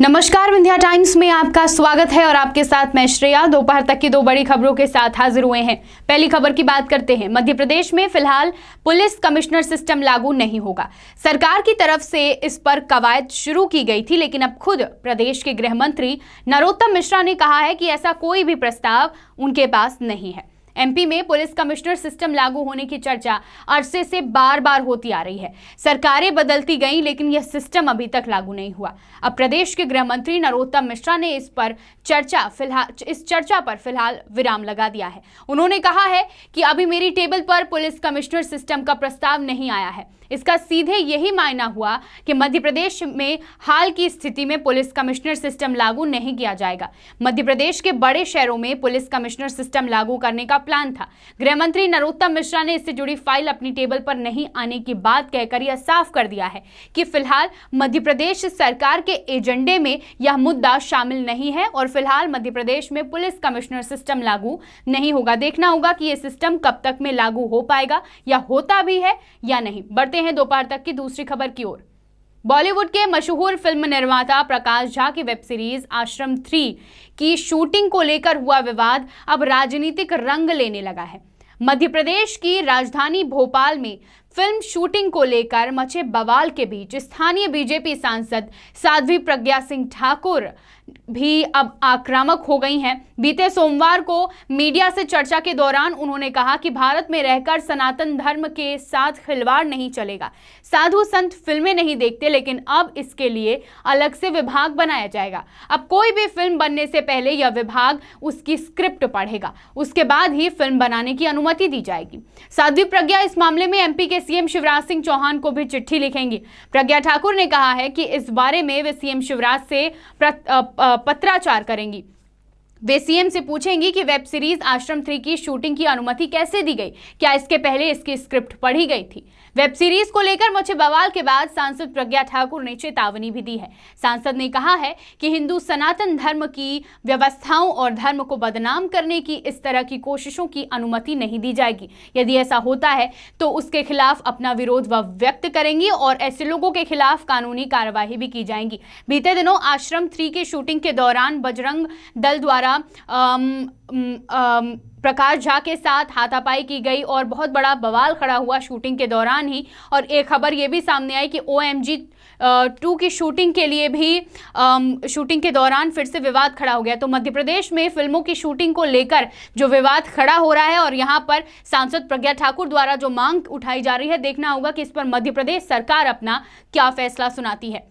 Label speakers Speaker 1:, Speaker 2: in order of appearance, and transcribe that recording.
Speaker 1: नमस्कार, विंध्या टाइम्स में आपका स्वागत है और आपके साथ मैं श्रेया। दोपहर तक की दो बड़ी खबरों के साथ हाजिर हुए हैं। पहली खबर की बात करते हैं। मध्य प्रदेश में फिलहाल पुलिस कमिश्नर सिस्टम लागू नहीं होगा। सरकार की तरफ से इस पर कवायद शुरू की गई थी, लेकिन अब खुद प्रदेश के गृह मंत्री नरोत्तम मिश्रा ने कहा है कि ऐसा कोई भी प्रस्ताव उनके पास नहीं है। एमपी में पुलिस कमिश्नर सिस्टम लागू होने की चर्चा अरसे से बार बार होती आ रही है। सरकारें बदलती गईं, लेकिन यह सिस्टम अभी तक लागू नहीं हुआ। अब प्रदेश के गृह मंत्री नरोत्तम मिश्रा ने इस चर्चा पर फिलहाल विराम लगा दिया है। उन्होंने कहा है कि अभी मेरी टेबल पर पुलिस कमिश्नर सिस्टम का प्रस्ताव नहीं आया है। इसका सीधे यही मायना हुआ कि मध्य प्रदेश में हाल की स्थिति में पुलिस कमिश्नर सिस्टम लागू नहीं किया जाएगा। मध्य प्रदेश के बड़े शहरों में पुलिस कमिश्नर सिस्टम लागू करने का प्लान था। गृह मंत्री नरोत्तम मिश्रा ने इससे जुड़ी फाइल अपनी टेबल पर नहीं आने की बात कहकर यह साफ कर दिया है कि फिलहाल मध्य प्रदेश सरकार के एजेंडे में यह मुद्दा शामिल नहीं है और फिलहाल मध्य प्रदेश में पुलिस कमिश्नर सिस्टम लागू नहीं होगा। देखना होगा कि यह सिस्टम कब तक में लागू हो पाएगा या होता भी है या नहीं। बढ़ते हैं दोपहर तक की दूसरी खबर की ओर। बॉलीवुड के मशहूर फिल्म निर्माता प्रकाश झा की वेब सीरीज आश्रम 3 की शूटिंग को लेकर हुआ विवाद अब राजनीतिक रंग लेने लगा है। मध्य प्रदेश की राजधानी भोपाल में फिल्म शूटिंग को लेकर मचे बवाल के बीच स्थानीय बीजेपी सांसद साध्वी प्रज्ञा सिंह ठाकुर भी अब आक्रामक हो गई हैं। बीते सोमवार को मीडिया से चर्चा के दौरान उन्होंने कहा कि भारत में रहकर सनातन धर्म के साथ खिलवाड़ नहीं चलेगा। साधु संत फिल्में नहीं देखते, लेकिन अब इसके लिए अलग से विभाग बनाया जाएगा। अब कोई भी फिल्म बनने से पहले यह विभाग उसकी स्क्रिप्ट पढ़ेगा, उसके बाद ही फिल्म बनाने की अनुमति दी जाएगी। साध्वी प्रज्ञा इस मामले में एमपी के सीएम शिवराज सिंह चौहान को भी चिट्ठी लिखेंगी। प्रज्ञा ठाकुर ने कहा है कि इस बारे में वे सीएम शिवराज से पत्राचार करेंगी। वे सीएम से पूछेंगी कि वेब सीरीज आश्रम 3 की शूटिंग की अनुमति कैसे दी गई, क्या इसके पहले इसकी स्क्रिप्ट पढ़ी गई थी। वेब सीरीज को लेकर मचे बवाल के बाद सांसद प्रज्ञा ठाकुर ने चेतावनी भी दी है। सांसद ने कहा है कि हिंदू सनातन धर्म की व्यवस्थाओं और धर्म को बदनाम करने की इस तरह की कोशिशों की अनुमति नहीं दी जाएगी। यदि ऐसा होता है तो उसके खिलाफ अपना विरोध वह व्यक्त करेंगी और ऐसे लोगों के खिलाफ कानूनी कार्यवाही भी की जाएगी। बीते दिनों आश्रम 3 की शूटिंग के दौरान बजरंग दल द्वारा प्रकाश झा के साथ हाथापाई की गई और बहुत बड़ा बवाल खड़ा हुआ शूटिंग के दौरान ही। और एक खबर ये भी सामने आई कि OMG 2 की शूटिंग के लिए भी शूटिंग के दौरान फिर से विवाद खड़ा हो गया। तो मध्य प्रदेश में फिल्मों की शूटिंग को लेकर जो विवाद खड़ा हो रहा है और यहाँ पर सांसद प्रज्ञा ठाकुर द्वारा जो मांग उठाई जा रही है, देखना होगा कि इस पर मध्य प्रदेश सरकार अपना क्या फैसला सुनाती है।